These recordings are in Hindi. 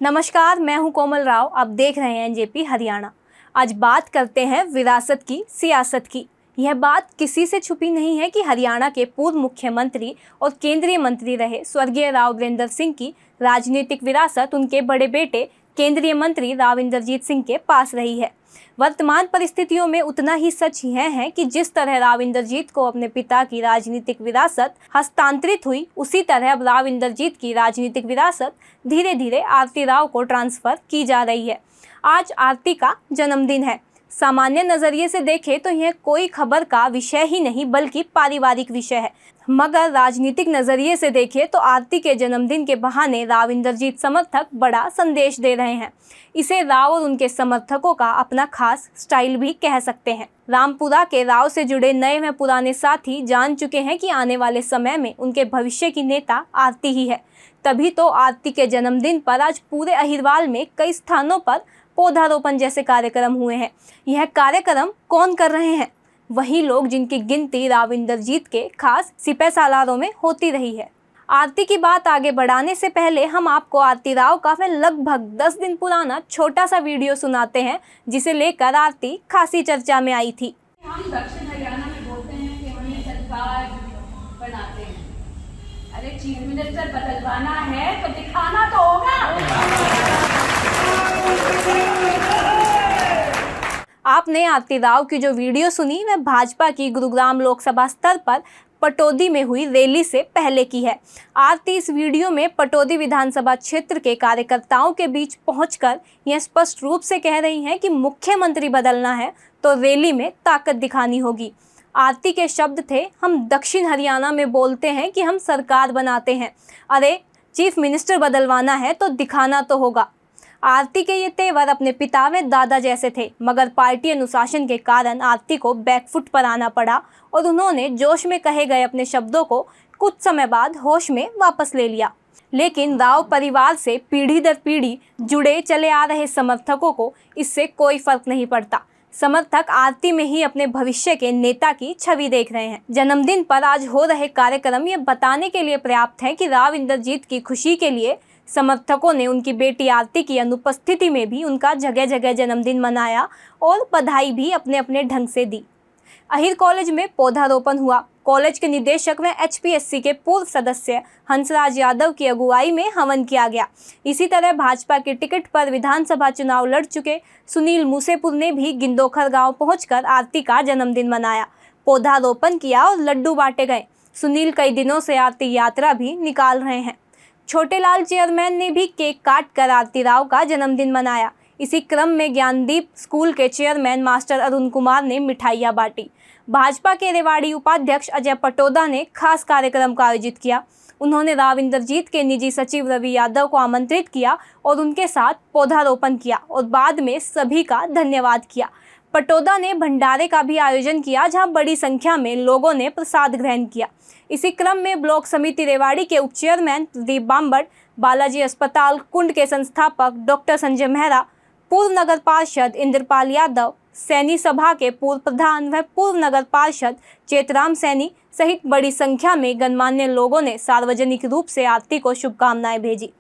नमस्कार, मैं हूं कोमल राव। आप देख रहे हैं एनजेपी हरियाणा। आज बात करते हैं विरासत की, सियासत की। यह बात किसी से छुपी नहीं है कि हरियाणा के पूर्व मुख्यमंत्री और केंद्रीय मंत्री रहे स्वर्गीय राव वीरेंद्र सिंह की राजनीतिक विरासत उनके बड़े बेटे केंद्रीय मंत्री राव इंद्रजीत सिंह के पास रही है। वर्तमान परिस्थितियों में उतना ही सच यह है कि जिस तरह राव इंद्रजीत को अपने पिता की राजनीतिक विरासत हस्तांतरित हुई, उसी तरह अब राव इंद्रजीत की राजनीतिक विरासत धीरे धीरे आरती राव को ट्रांसफर की जा रही है। आज आरती का जन्मदिन है। सामान्य नजरिए से देखें तो यह कोई खबर का विषय ही नहीं बल्कि पारिवारिक विषय है, मगर राजनीतिक नजरिए से देखें तो आरती के जन्मदिन के बहाने राव इंद्रजीत समर्थक बड़ा संदेश दे रहे हैं। इसे राव और उनके समर्थकों का अपना खास स्टाइल भी कह सकते हैं। रामपुरा के राव से जुड़े नए व पुराने साथी जान चुके हैं कि आने वाले समय में उनके भविष्य की नेता आरती ही है। तभी तो आरती के जन्मदिन पर आज पूरे अहिरवाल में कई स्थानों पर पौधारोपण जैसे कार्यक्रम हुए हैं। यह कार्यक्रम कौन कर रहे हैं? वही लोग जिनकी गिनती राव इंद्रजीत के खास सिपह सालारों में होती रही है। आरती की बात आगे बढ़ाने से पहले हम आपको आरती राव का लगभग 10 दिन पुराना छोटा सा वीडियो सुनाते हैं, जिसे लेकर आरती खासी चर्चा में आई थी। हम दक्षिण हरियाणा में बोलते हैं कि हमें सरकार बनाते हैं। अरे चीफ मिनिस्टर बदलवाना है तो दिखाना तो होगा। आपने आरती राव की जो वीडियो सुनी वह भाजपा की गुरुग्राम लोकसभा स्तर पर पटौदी में हुई रैली से पहले की है। आरती इस वीडियो में पटौदी विधानसभा क्षेत्र के कार्यकर्ताओं के बीच पहुंचकर यह स्पष्ट रूप से कह रही हैं कि मुख्यमंत्री बदलना है तो रैली में ताकत दिखानी होगी। आरती के शब्द थे, हम दक्षिण हरियाणा में बोलते हैं कि हम सरकार बनाते हैं। अरे चीफ मिनिस्टर बदलवाना है तो दिखाना तो होगा। आरती के ये तेवर अपने पिता व दादा जैसे थे, मगर पार्टी अनुशासन के कारण आरती को बैकफुट पर आना पड़ा और उन्होंने जोश में कहे गए अपने शब्दों को कुछ समय बाद होश में वापस ले लिया। लेकिन राव परिवार से पीढ़ी दर पीढ़ी जुड़े चले आ रहे समर्थकों को इससे कोई फर्क नहीं पड़ता। समर्थक आरती में ही अपने भविष्य के नेता की छवि देख रहे हैं। जन्मदिन पर आज हो रहे कार्यक्रम ये बताने के लिए पर्याप्त है कि राव इंद्रजीत की खुशी के लिए समर्थकों ने उनकी बेटी आरती की अनुपस्थिति में भी उनका जगह जगह जन्मदिन मनाया और बधाई भी अपने अपने ढंग से दी। अहिर कॉलेज में पौधारोपण हुआ। कॉलेज के निदेशक व एचपीएससी के पूर्व सदस्य हंसराज यादव की अगुवाई में हवन किया गया। इसी तरह भाजपा के टिकट पर विधानसभा चुनाव लड़ चुके सुनील मूसेपुर ने भी गिंदोखर गांव पहुंचकर आरती का जन्मदिन मनाया, पौधारोपण किया और लड्डू बांटे गए। सुनील कई दिनों से आरती यात्रा भी निकाल रहे हैं। छोटे लाल चेयरमैन ने भी केक काट कर आरती राव का जन्मदिन मनाया। इसी क्रम में ज्ञानदीप स्कूल के चेयरमैन मास्टर अरुण कुमार ने मिठाइयाँ बांटी। भाजपा के रेवाड़ी उपाध्यक्ष अजय पटौदा ने खास कार्यक्रम का आयोजित किया। उन्होंने राव इंद्रजीत के निजी सचिव रवि यादव को आमंत्रित किया और उनके साथ पौधारोपण किया और बाद में सभी का धन्यवाद किया। पटौदा ने भंडारे का भी आयोजन किया, जहां बड़ी संख्या में लोगों ने प्रसाद ग्रहण किया। इसी क्रम में ब्लॉक समिति रेवाड़ी के उप चेयरमैन प्रदीप बांबड़, बालाजी अस्पताल कुंड के संस्थापक डॉक्टर संजय मेहरा, पूर्व नगर पार्षद इंद्रपाल यादव, सैनी सभा के पूर्व प्रधान व पूर्व नगर पार्षद चेतराम सैनी सहित बड़ी संख्या में गणमान्य लोगों ने सार्वजनिक रूप से आरती को शुभकामनाएं भेजी।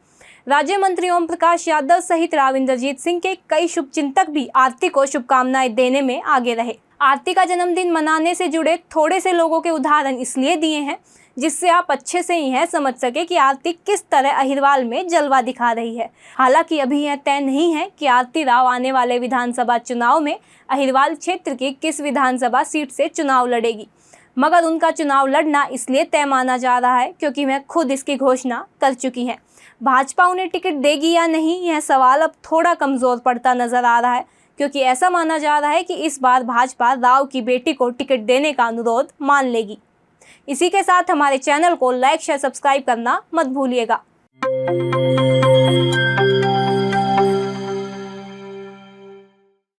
राज्य मंत्री ओम प्रकाश यादव सहित राव इंद्रजीत सिंह के कई शुभचिंतक भी आरती को शुभकामनाएं देने में आगे रहे। आरती का जन्मदिन मनाने से जुड़े थोड़े से लोगों के उदाहरण इसलिए दिए हैं जिससे आप अच्छे से यह समझ सके कि आरती किस तरह अहिरवाल में जलवा दिखा रही है। हालांकि अभी यह तय नहीं है कि आरती राव आने वाले विधानसभा चुनाव में अहिरवाल क्षेत्र की किस विधानसभा सीट से चुनाव लड़ेगी, मगर उनका चुनाव लड़ना इसलिए तय माना जा रहा है क्योंकि वह खुद इसकी घोषणा कर चुकी हैं। भाजपा उन्हें टिकट देगी या नहीं, यह सवाल अब थोड़ा कमज़ोर पड़ता नजर आ रहा है, क्योंकि ऐसा माना जा रहा है कि इस बार भाजपा राव की बेटी को टिकट देने का अनुरोध मान लेगी। इसी के साथ हमारे चैनल को लाइक, शेयर, सब्सक्राइब करना मत भूलिएगा।